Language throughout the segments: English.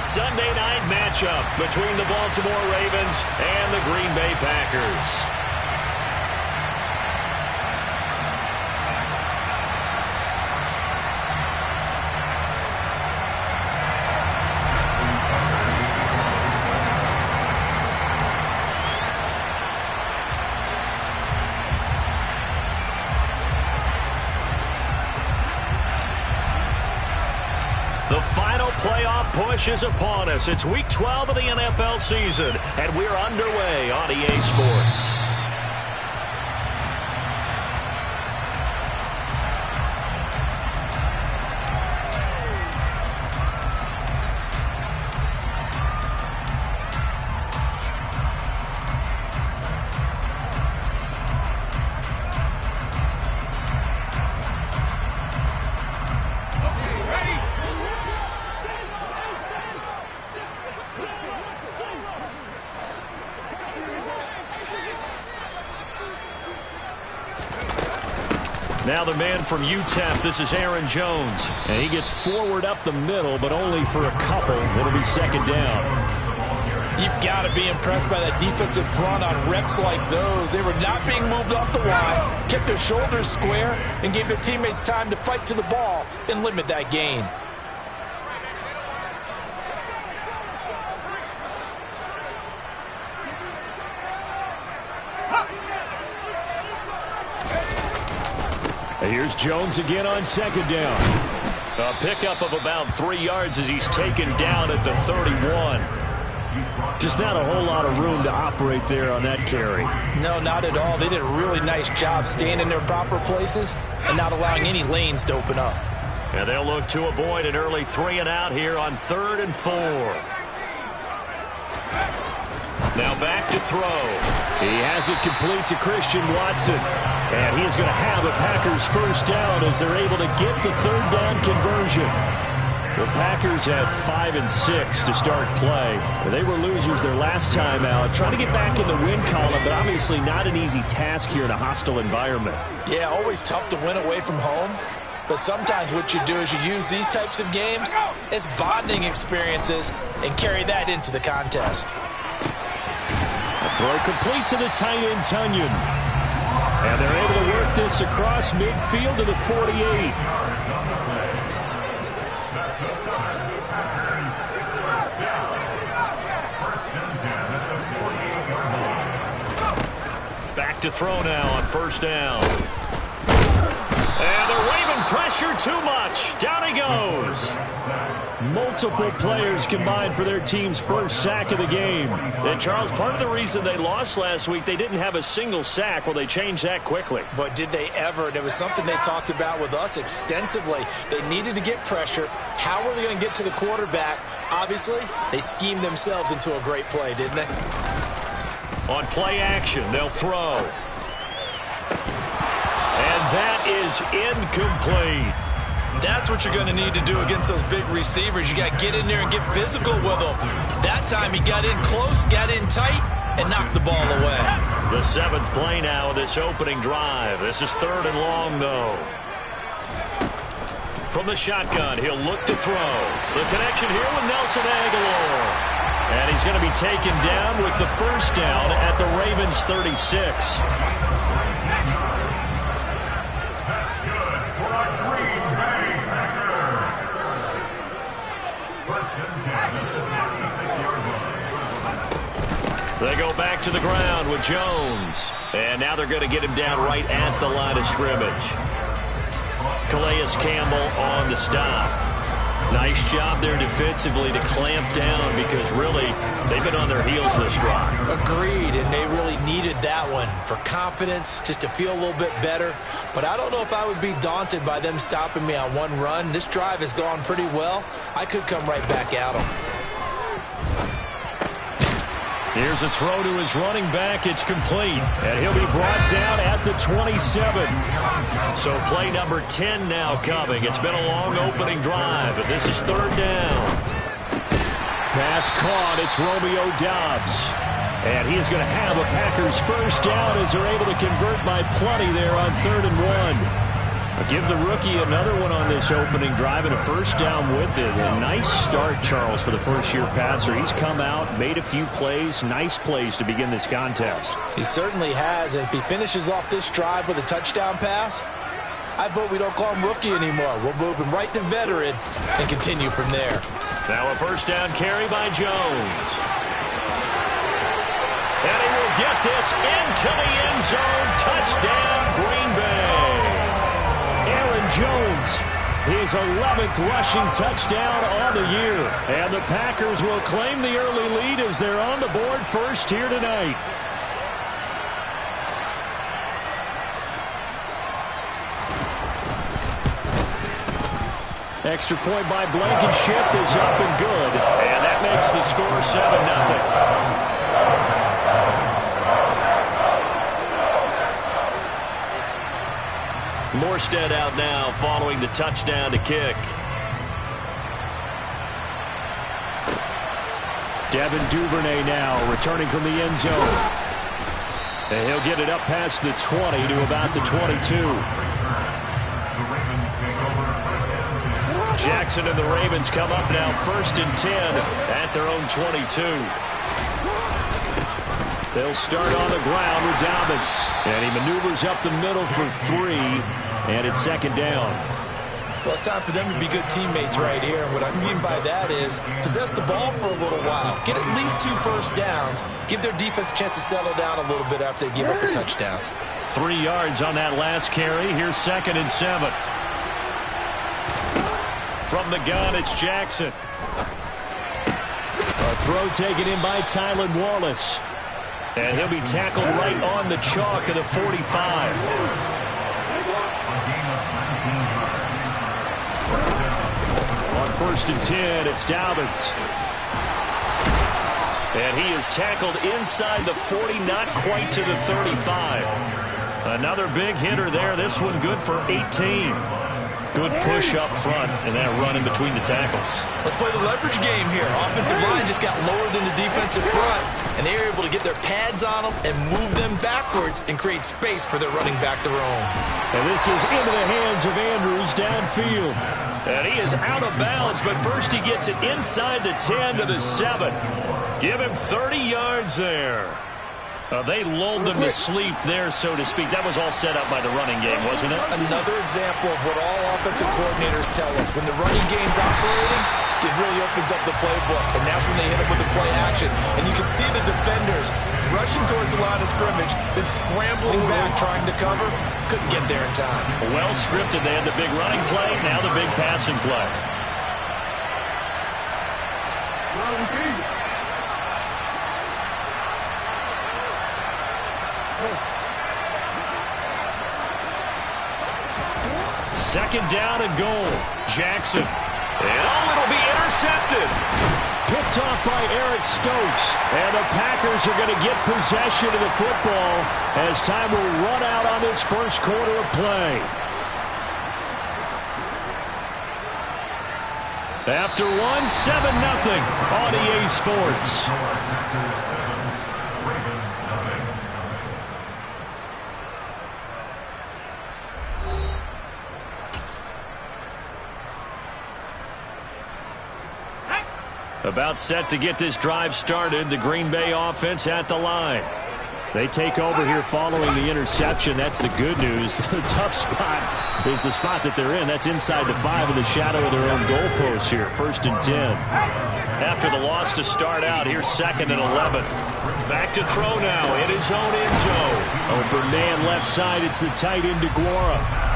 Sunday night matchup between the Baltimore Ravens and the Green Bay Packers. The final playoff push is upon us. It's Week 12 of the NFL season, and we're underway on EA Sports. Now the man from UTEP, this is Aaron Jones. And he gets forward up the middle, but only for a couple. It'll be second down. You've got to be impressed by that defensive front on reps like those. They were not being moved off the line, kept their shoulders square, and gave their teammates time to fight to the ball and limit that gain. Here's Jones again on second down. A pickup of about 3 yards as he's taken down at the 31. Just not a whole lot of room to operate there on that carry. No, not at all. They did a really nice job staying in their proper places and not allowing any lanes to open up. And they'll look to avoid an early 3 and out here on 3rd and 4. Now back to throw. He has it complete to Christian Watson. And he is going to have a Packers first down as they're able to get the 3rd down conversion. The Packers had 5 and 6 to start play. They were losers their last time out. Trying to get back in the win column, but obviously not an easy task here in a hostile environment. Yeah, always tough to win away from home. But sometimes what you do is you use these types of games as bonding experiences and carry that into the contest. A throw complete to the tight end, Tunyon. And they're able to work this across midfield to the 48. Back to throw now on first down. And they're waving pressure too much. Down he goes. Multiple players combined for their team's first sack of the game. And, Charles, part of the reason they lost last week, they didn't have a single sack. Well, they changed that quickly. But did they ever? And it was something they talked about with us extensively. They needed to get pressure. How were they going to get to the quarterback? Obviously, they schemed themselves into a great play, didn't they? On play action, they'll throw. And that is incomplete. That's what you're going to need to do against those big receivers. You got to get in there and get physical with them. That time he got in close, got in tight, and knocked the ball away. The 7th play now of this opening drive. This is 3rd and long, though. From the shotgun, he'll look to throw. The connection here with Nelson Aguilar. And he's going to be taken down with the first down at the Ravens 36. They go back to the ground with Jones. And now they're going to get him down right at the line of scrimmage. Calais Campbell on the stop. Nice job there defensively to clamp down because really they've been on their heels this drive. Agreed, and they really needed that one for confidence, just to feel a little bit better. But I don't know if I would be daunted by them stopping me on one run. This drive has gone pretty well. I could come right back at them. Here's a throw to his running back. It's complete. And he'll be brought down at the 27. So play number 10 now coming. It's been a long opening drive, but this is 3rd down. Pass caught. It's Romeo Doubs. And he is going to have a Packers first down as they're able to convert by plenty there on 3rd and 1. Give the rookie another one on this opening drive and a first down with it. A nice start, Charles, for the first-year passer. He's come out, made a few plays, nice plays to begin this contest. He certainly has, and if he finishes off this drive with a touchdown pass, I vote we don't call him rookie anymore. We'll move him right to veteran and continue from there. Now a first down carry by Jones. And he will get this into the end zone. Touchdown, Green Bay. Aaron Jones, his 11th rushing touchdown on the year. And the Packers will claim the early lead as they're on the board first here tonight. Extra point by Blankenship is up and good. And that makes the score 7-0. Morstead out now following the touchdown to kick. Devin Duvernay now returning from the end zone. And he'll get it up past the 20 to about the 22. Jackson and the Ravens come up now 1st and 10 at their own 22. They'll start on the ground with Dobbins. And he maneuvers up the middle for 3. And it's 2nd down. Well, it's time for them to be good teammates right here. And what I mean by that is possess the ball for a little while. Get at least 2 first downs. Give their defense a chance to settle down a little bit after they give up a touchdown. 3 yards on that last carry. Here's 2nd and 7. From the gun, it's Jackson. A throw taken in by Tylan Wallace. And he'll be tackled right on the chalk of the 45. On 1st and 10, it's Dobbins. And he is tackled inside the 40, not quite to the 35. Another big hitter there. This one good for 18. Good push up front and that run in between the tackles. Let's play the leverage game here. Offensive line just got lower than the defensive front, and they were able to get their pads on them and move them backwards and create space for their running back to roam. And this is into the hands of Andrews downfield. And he is out of bounds, but first he gets it inside the 10 to the 7. Give him 30 yards there. They lulled them to sleep there, so to speak. That was all set up by the running game, wasn't it? Another example of what all offensive coordinators tell us. When the running game's operating, it really opens up the playbook, and that's when they hit it with the play action. And you can see the defenders rushing towards the line of scrimmage, then scrambling back, trying to cover. Couldn't get there in time. Well scripted. They had the big running play, now the big passing play. Second down and goal. Jackson. And it'll be intercepted. Picked off by Eric Stokes. And the Packers are going to get possession of the football as time will run out on this first quarter of play. After 1, 7-0 on EA Sports. About set to get this drive started. The Green Bay offense at the line. They take over here following the interception. That's the good news. The tough spot is the spot that they're in. That's inside the 5 in the shadow of their own goalpost here. 1st and 10. After the loss to start out, here's 2nd and 11. Back to throw now in his own end zone. Open man left side. It's the tight end DeGuara.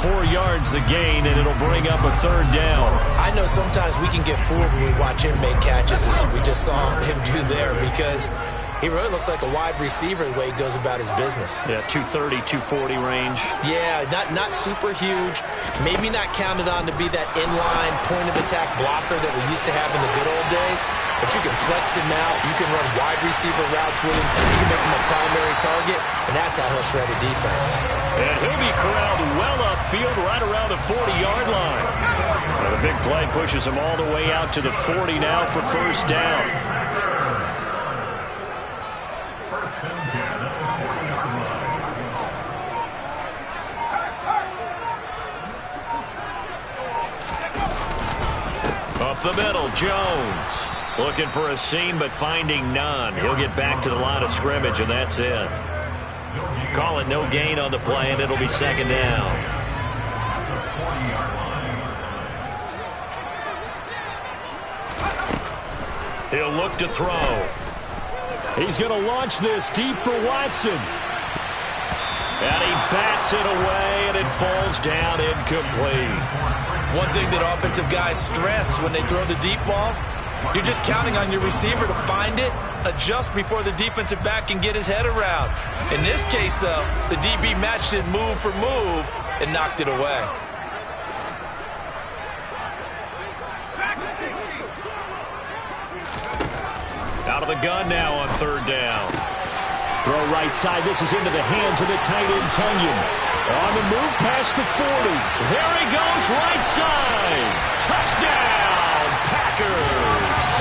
4 yards the gain, and it'll bring up a 3rd down. I know sometimes we can get fooled when we watch him make catches, as we just saw him do there, because he really looks like a wide receiver the way he goes about his business. Yeah, 230, 240 range. Yeah, not super huge. Maybe not counted on to be that inline point-of-attack blocker that we used to have in the good old days. But you can flex him out. You can run wide receiver routes with him. You can make him a primary target, and that's how he'll shred a defense. And he'll be corralled well upfield right around the 40-yard line. Well, the big play pushes him all the way out to the 40 now for 1st down. Up the middle, Jones. Looking for a seam, but finding none. He'll get back to the line of scrimmage, and that's it. Call it no gain on the play, and it'll be second down. He'll look to throw. He's going to launch this deep for Watson. And he bats it away, and it falls down incomplete. One thing that offensive guys stress when they throw the deep ball, you're just counting on your receiver to find it, adjust before the defensive back can get his head around. In this case, though, the DB matched it move for move and knocked it away. Out of the gun now on third down. Throw right side. This is into the hands of the tight end, Tunyon. On the move past the 40. There he goes, right side. Touchdown, Packers.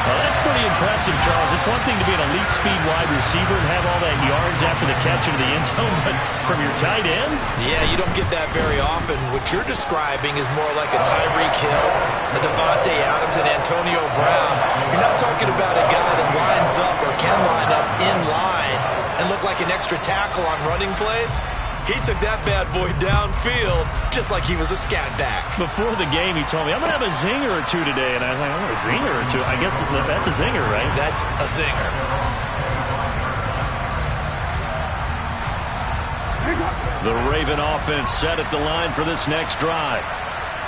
Well, that's pretty impressive, Charles. It's one thing to be an elite speed wide receiver and have all that yards after the catch into the end zone, but from your tight end? Yeah, you don't get that very often. What you're describing is more like a Tyreek Hill, a Devontae Adams, and Antonio Brown. You're not talking about a guy that lines up or can line up in line and look like an extra tackle on running plays. He took that bad boy downfield just like he was a scat back. Before the game, he told me, I'm going to have a zinger or two today. And I was like, a zinger or two? I guess that's a zinger, right? That's a zinger. The Raven offense set at the line for this next drive.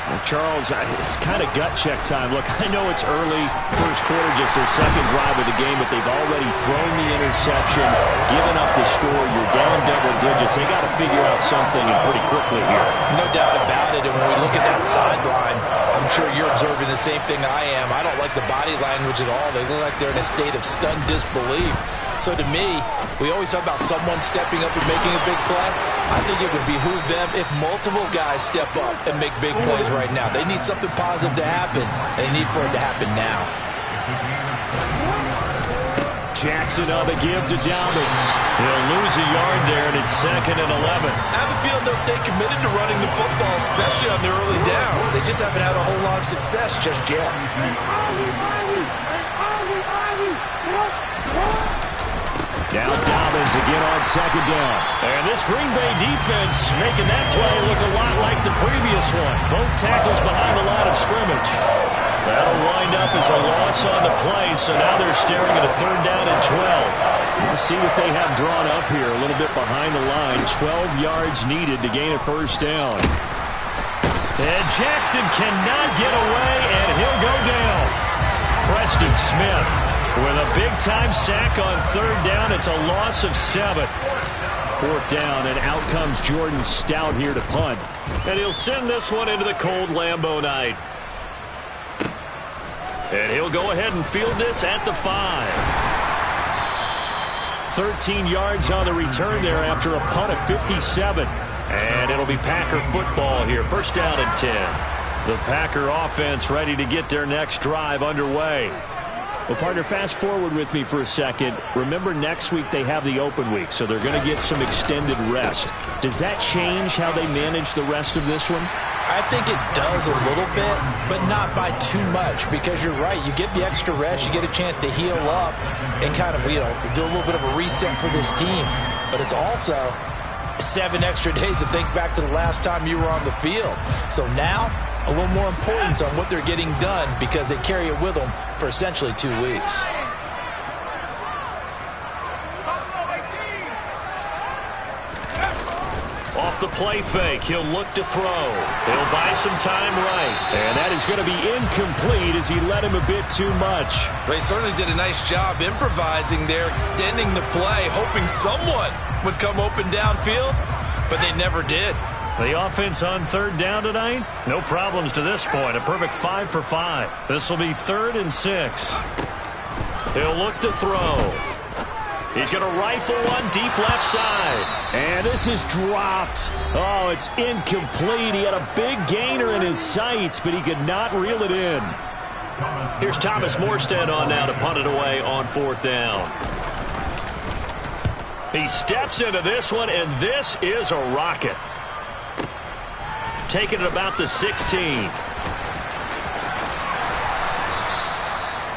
Well, Charles, it's kind of gut check time. Look, I know it's early, first quarter, just their second drive of the game, but they've already thrown the interception, given up the score. You're down double digits. They got to figure out something and pretty quickly here. No doubt about it. And when we look at that sideline, I'm sure you're observing the same thing I am. I don't like the body language at all. They look like they're in a state of stunned disbelief. So to me, we always talk about someone stepping up and making a big play. I think it would behoove them if multiple guys step up and make big plays right now. They need something positive to happen. They need for it to happen now. Jackson on the give to Dobbins. He'll lose a yard there, and it's 2nd and 11. I have a feeling they'll stay committed to running the football, especially on the early downs. They just haven't had a whole lot of success just yet. Now Dobbins again on 2nd down. And this Green Bay defense making that play look a lot like the previous one. Both tackles behind the line of scrimmage. That'll wind up as a loss on the play, so now they're staring at a 3rd down and 12. We'll see what they have drawn up here. A little bit behind the line. 12 yards needed to gain a 1st down. And Jackson cannot get away, and he'll go down. Preston Smith with a big-time sack on 3rd down. It's a loss of 7. 4th down, and out comes Jordan Stout here to punt. And he'll send this one into the cold Lambeau night. And he'll go ahead and field this at the 5. 13 yards on the return there after a punt of 57. And it'll be Packer football here. 1st down and 10. The Packer offense ready to get their next drive underway. Well, partner, fast forward with me for a second. Remember, next week they have the open week, so they're going to get some extended rest. Does that change how they manage the rest of this one? I think it does a little bit, but not by too much, because you're right. You get the extra rest, you get a chance to heal up and kind of, do a little bit of a reset for this team. But it's also 7 extra days to think back to the last time you were on the field. So now, a little more importance on what they're getting done because they carry it with them for essentially 2 weeks. Off the play fake, he'll look to throw. He'll buy some time right. And that is going to be incomplete as he let him a bit too much. Well, he certainly did a nice job improvising there, extending the play, hoping someone would come open downfield, but they never did. The offense on 3rd down tonight, no problems to this point. A perfect 5 for 5. This will be 3rd and 6. He'll look to throw. He's going to rifle one deep left side. And this is dropped. Oh, it's incomplete. He had a big gainer in his sights, but he could not reel it in. Here's Thomas Morstead on now to punt it away on 4th down. He steps into this one, and this is a rocket. Taking it about the 16.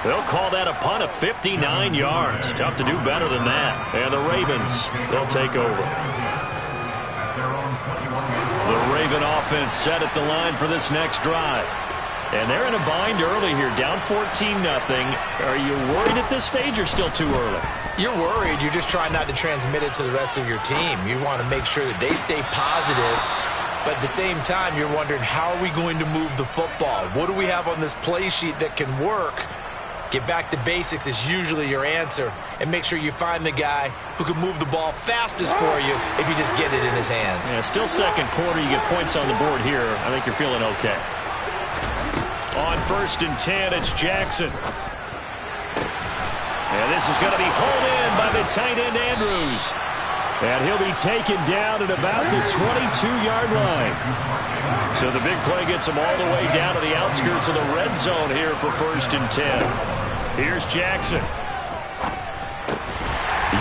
They'll call that a punt of 59 yards. Tough to do better than that. And the Ravens, they'll take over. The Raven offense set at the line for this next drive. And they're in a bind early here, down 14-0. Are you worried at this stage or still too early? You're worried. You're just trying not to transmit it to the rest of your team. You want to make sure that they stay positive. But at the same time, you're wondering, how are we going to move the football? What do we have on this play sheet that can work? Get back to basics is usually your answer. And make sure you find the guy who can move the ball fastest for you if you just get it in his hands. Yeah, still second quarter. You get points on the board here. I think you're feeling okay. On 1st and 10, it's Jackson. And this is going to be hauled in by the tight end, Andrews. And he'll be taken down at about the 22-yard line. So the big play gets him all the way down to the outskirts of the red zone here for 1st and 10. Here's Jackson.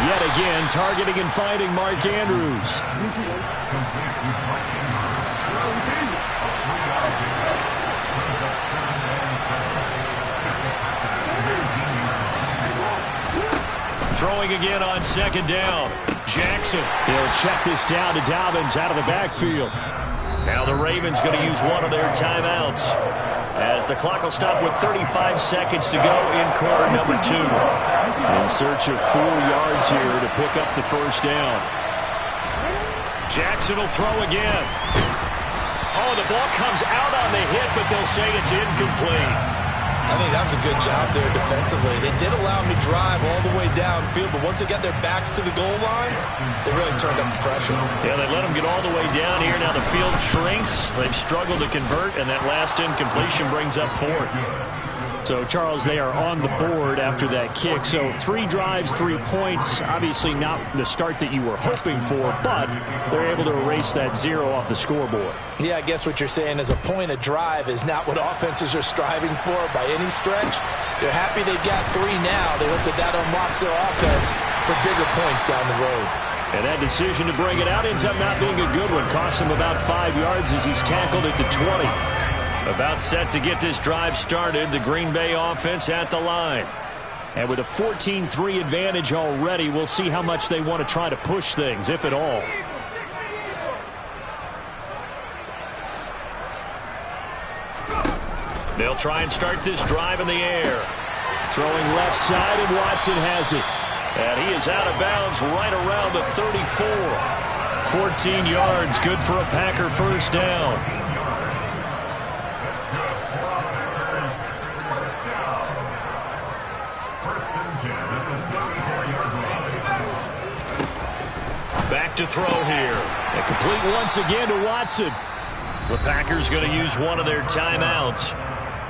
Yet again, targeting and finding Mark Andrews. Throwing again on 2nd down. Jackson. He'll check this down to Dobbins out of the backfield. Now the Ravens going to use one of their timeouts as the clock will stop with 35 seconds to go in quarter number 2. In search of 4 yards here to pick up the 1st down. Jackson will throw again. Oh, the ball comes out on the hit, but they'll say it's incomplete. I think that was a good job there defensively. They did allow him to drive all the way downfield, but once they got their backs to the goal line, they really turned up the pressure. Yeah, they let him get all the way down here. Now the field shrinks. They've struggled to convert, and that last incompletion brings up 4th. So, Charles, they are on the board after that kick. So 3 drives, 3 points. Obviously not the start that you were hoping for, but they're able to erase that 0 off the scoreboard. Yeah, I guess what you're saying is a point a drive is not what offenses are striving for by any stretch. They're happy they got 3 now. They hope that that unlocks their offense for bigger points down the road. And that decision to bring it out ends up not being a good one. Costs him about 5 yards as he's tackled at the 20. About set to get this drive started, the Green Bay offense at the line. And with a 14-3 advantage already, we'll see how much they want to try to push things, if at all. They'll try and start this drive in the air. Throwing left side, and Watson has it. And he is out of bounds right around the 34. 14 yards, good for a Packer 1st down. Back to throw here. And complete once again to Watson. The Packers going to use one of their timeouts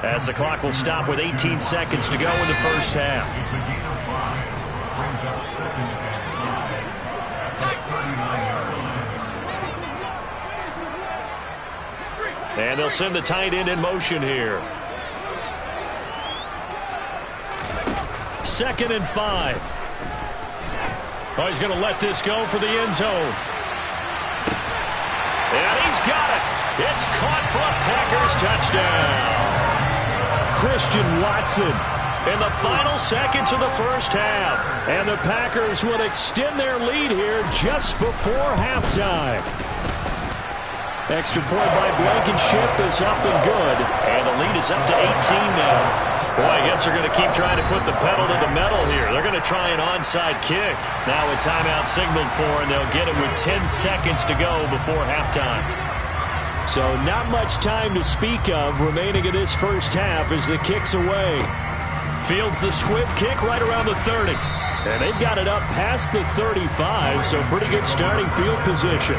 as the clock will stop with 18 seconds to go in the 1st half. And they'll send the tight end in motion here. 2nd and 5. Oh, he's going to let this go for the end zone. And he's got it. It's caught for a Packers touchdown. Christian Watson in the final seconds of the 1st half. And the Packers will extend their lead here just before halftime. Extra point by Blankenship is up and good. And the lead is up to 18 now. Boy, I guess they're going to keep trying to put the pedal to the metal here. They're going to try an onside kick. Now a timeout signaled for, and they'll get it with 10 seconds to go before halftime. So not much time to speak of remaining in this 1st half as the kick's away. Fields the squib kick right around the 30. And they've got it up past the 35, so pretty good starting field position.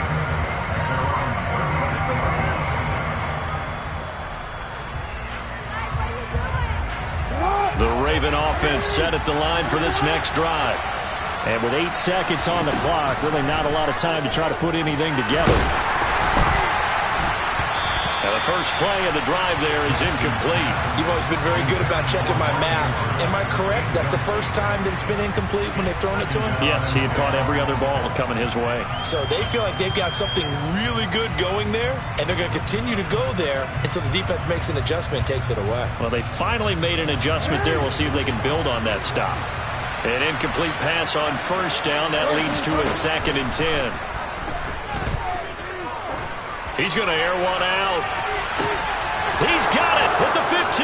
The Raven offense set at the line for this next drive. And with 8 seconds on the clock, really not a lot of time to try to put anything together. Now the first play of the drive there is incomplete. You've always always been very good about checking my math. Am I correct? That's the first time that it's been incomplete when they've thrown it to him? Yes, he had caught every other ball coming his way. So they feel like they've got something really good going there, and they're going to continue to go there until the defense makes an adjustment and takes it away. Well, they finally made an adjustment there. We'll see if they can build on that stop. An incomplete pass on first down. That leads to a 2nd and 10. He's going to air one out. He's got it at the 15.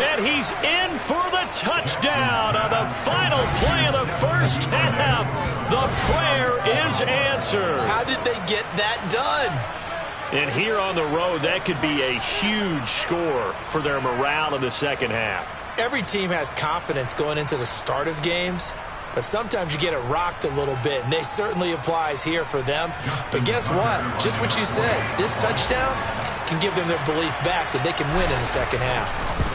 And he's in for the touchdown on the final play of the first half. The prayer is answered. How did they get that done? And here on the road, that could be a huge score for their morale in the second half. Every team has confidence going into the start of games, but sometimes you get it rocked a little bit, and it certainly applies here for them. But guess what? Just what you said, this touchdown can give them their belief back that they can win in the second half.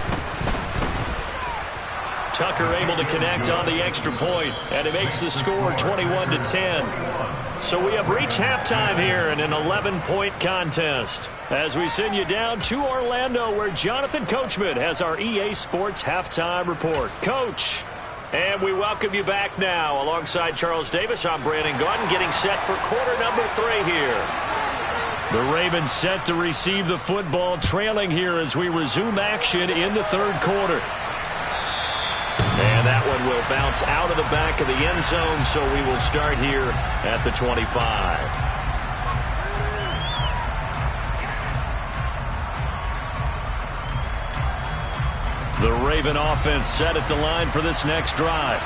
Tucker able to connect on the extra point, and it makes the score 21-10. So we have reached halftime here in an 11-point contest as we send you down to Orlando, where Jonathan Coachman has our EA Sports halftime report. Coach, and we welcome you back now. Alongside Charles Davis, I'm Brandon Gordon, getting set for quarter number 3 here. The Ravens set to receive the football, trailing here as we resume action in the third quarter. And that one will bounce out of the back of the end zone, so we will start here at the 25. The Raven offense set at the line for this next drive.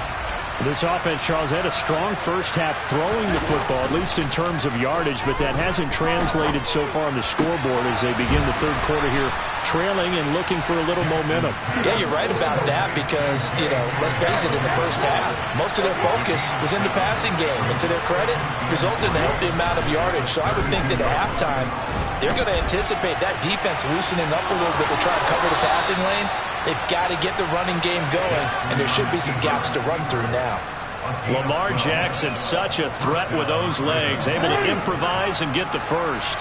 This offense, Charles, had a strong first half throwing the football, at least in terms of yardage, but that hasn't translated so far on the scoreboard as they begin the third quarter here, trailing and looking for a little momentum. Yeah, you're right about that because, let's face it, in the first half, most of their focus was in the passing game. And to their credit, resulted in a healthy amount of yardage. So I would think that at halftime, they're going to anticipate that defense loosening up a little bit to try and cover the passing lanes. They've got to get the running game going, and there should be some gaps to run through now. Lamar Jackson, such a threat with those legs, able to improvise and get the first.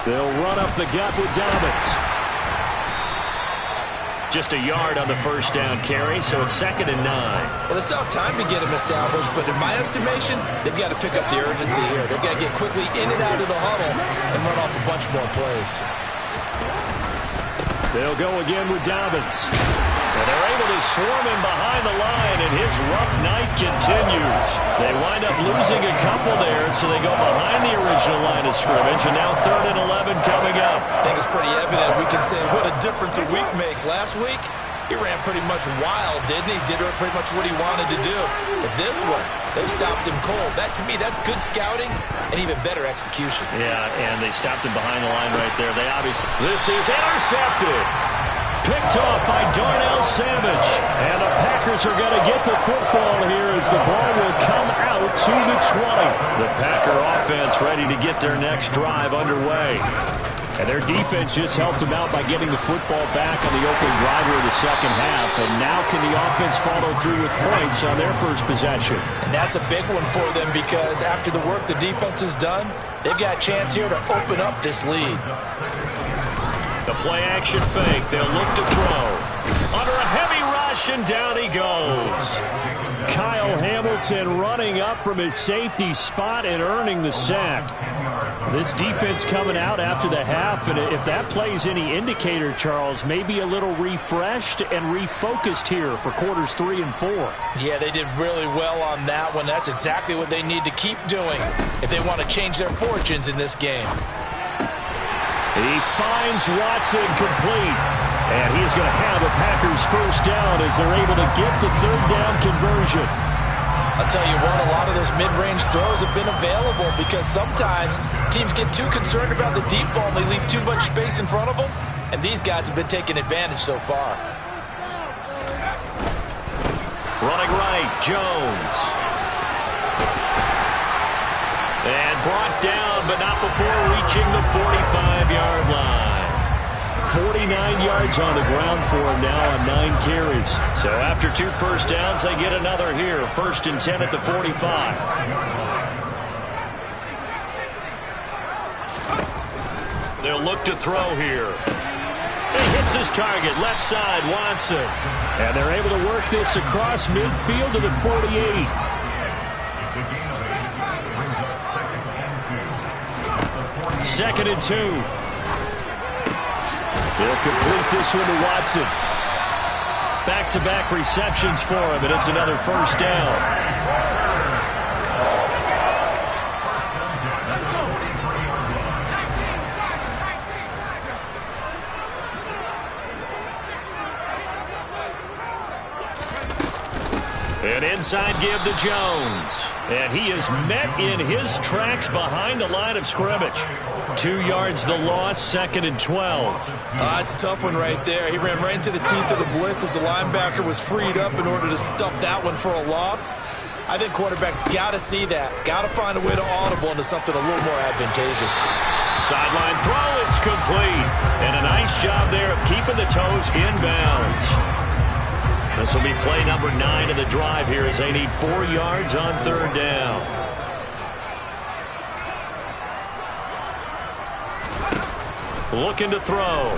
They'll run up the gut with Dobbins. Just a yard on the first down carry, so it's 2nd and 9. Well, it's tough time to get him established, but in my estimation, they've got to pick up the urgency here. They've got to get quickly in and out of the huddle and run off a bunch more plays. They'll go again with Dobbins. And they're able to swarm him behind the line, and his rough night continues. They wind up losing a couple there, so they go behind the original line of scrimmage, and now 3rd and 11 coming up. I think it's pretty evident. We can say what a difference a week makes. Last week, he ran pretty much wild, didn't he? Did pretty much what he wanted to do. But this one, they stopped him cold. That, to me, that's good scouting and even better execution. Yeah, and they stopped him behind the line right there. This is intercepted. Picked off by Darnell Savage. And the Packers are going to get the football here as the ball will come out to the 20. The Packer offense ready to get their next drive underway. And their defense just helped them out by getting the football back on the opening drive of the second half. And now can the offense follow through with points on their first possession? And that's a big one for them because after the work the defense has done, they've got a chance here to open up this lead. The play-action fake. They'll look to throw. Under a heavy rush, and down he goes. Kyle Hamilton running up from his safety spot and earning the sack. This defense coming out after the half, and if that plays any indicator, Charles, maybe a little refreshed and refocused here for quarters 3 and 4. Yeah, they did really well on that one. That's exactly what they need to keep doing if they want to change their fortunes in this game. He finds Watson complete. And he's going to have a Packers first down as they're able to get the third down conversion. I'll tell you what, a lot of those mid-range throws have been available because sometimes teams get too concerned about the deep ball and they leave too much space in front of them. And these guys have been taking advantage so far. Running right, Jones. And brought down, but not before reaching the 45-yard line. 49 yards on the ground for him now on 9 carries. So after 2 first downs, they get another here. 1st and 10 at the 45. They'll look to throw here. He hits his target, left side, Watson. And they're able to work this across midfield to the 48. Second and 2. They'll complete this one to Watson. Back-to-back receptions for him, and it's another first down. An inside give to Jones. And he is met in his tracks behind the line of scrimmage. 2 yards the loss, 2nd and 12. It's a tough one right there. He ran right into the teeth of the blitz as the linebacker was freed up in order to stop that one for a loss. I think quarterbacks got to see that. Got to find a way to audible into something a little more advantageous. Sideline throw, it's complete. And a nice job there of keeping the toes inbounds. This will be play number 9 of the drive here as they need 4 yards on 3rd down. Looking to throw.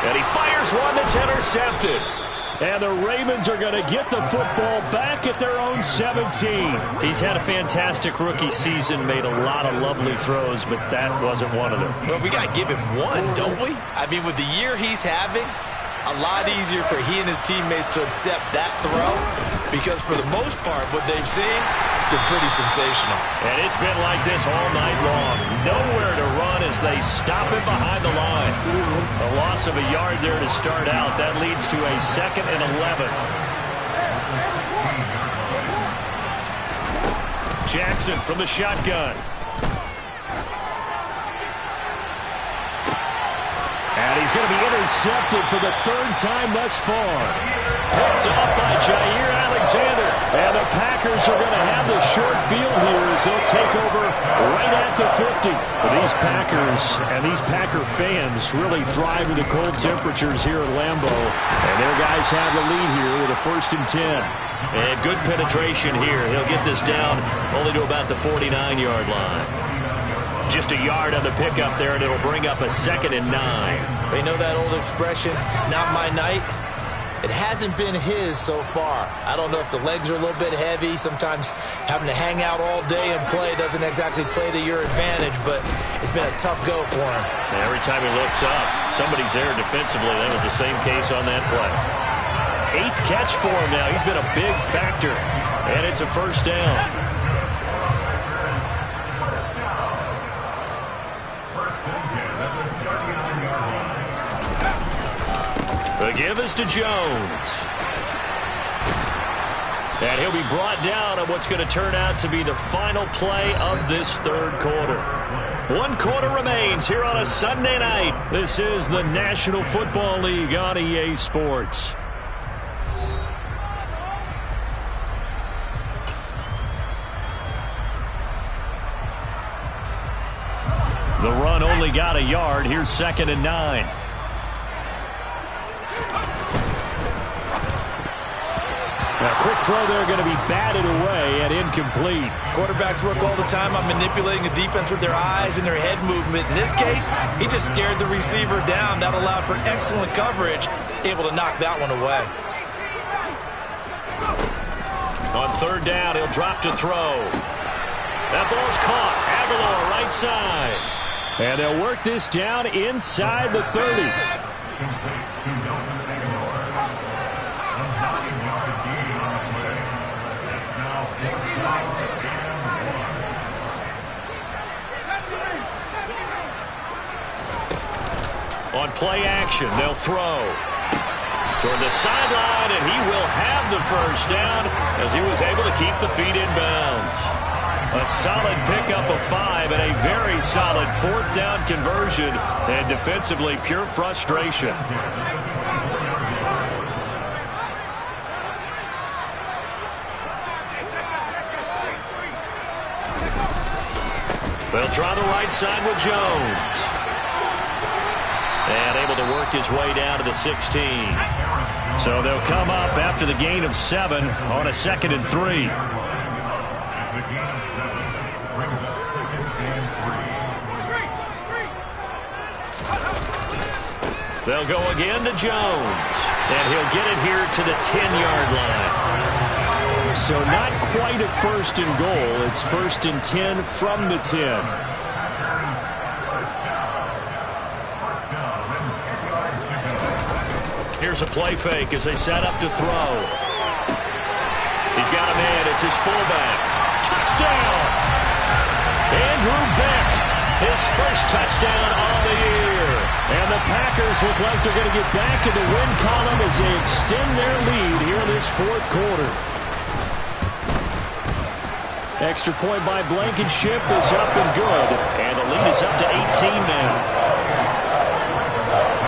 And he fires one that's intercepted. And the Ravens are going to get the football back at their own 17. He's had a fantastic rookie season, made a lot of lovely throws, but that wasn't one of them. Well, we got to give him one, don't we? I mean, with the year he's having, a lot easier for he and his teammates to accept that throw because for the most part, what they've seen, it's been pretty sensational. And it's been like this all night long. Nowhere to run as they stop him behind the line. A loss of a yard there to start out. That leads to a 2nd and 11. Jackson from the shotgun. And he's going to be intercepted for the 3rd time thus far. Picked off by Jair Alexander. And the Packers are going to have the short field here as they'll take over right at the 50. But these Packers and these Packer fans really thrive in the cold temperatures here at Lambeau. And their guys have the lead here with a 1st and 10. And good penetration here. He'll get this down only to about the 49-yard line. Just a yard on the pickup there, and it'll bring up a 2nd and 9. You know that old expression, it's not my night? It hasn't been his so far. I don't know if the legs are a little bit heavy. Sometimes having to hang out all day and play doesn't exactly play to your advantage, but it's been a tough go for him. And every time he looks up, somebody's there defensively. That was the same case on that play. 8th catch for him now. He's been a big factor, and it's a 1st down. The give is to Jones. And he'll be brought down on what's going to turn out to be the final play of this 3rd quarter. 1 quarter remains here on a Sunday night. This is the National Football League on EA Sports. The run only got a yard. Here's 2nd and 9. A quick throw there going to be batted away and incomplete. Quarterbacks work all the time on manipulating the defense with their eyes and their head movement. In this case, he just stared the receiver down. That allowed for excellent coverage, able to knock that one away. On 3rd down, he'll drop to throw. That ball's caught. Aguilar right side. And they'll work this down inside the 30. On play action, they'll throw. Toward the sideline, and he will have the 1st down as he was able to keep the feet in bounds. A solid pickup of 5 and a very solid 4th down conversion, and defensively pure frustration. They'll try the right side with Jones. And able to work his way down to the 16. So they'll come up after the gain of 7 on a 2nd and 3. They'll go again to Jones. And he'll get it here to the 10-yard line. So not quite a 1st and goal. It's 1st and 10 from the 10. Here's a play fake as they set up to throw. He's got a man. It's his fullback. Touchdown! Andrew Beck, his first touchdown on the year. And the Packers look like they're going to get back in the win column as they extend their lead here in this 4th quarter. Extra point by Blankenship is up and good. And the lead is up to 18 now.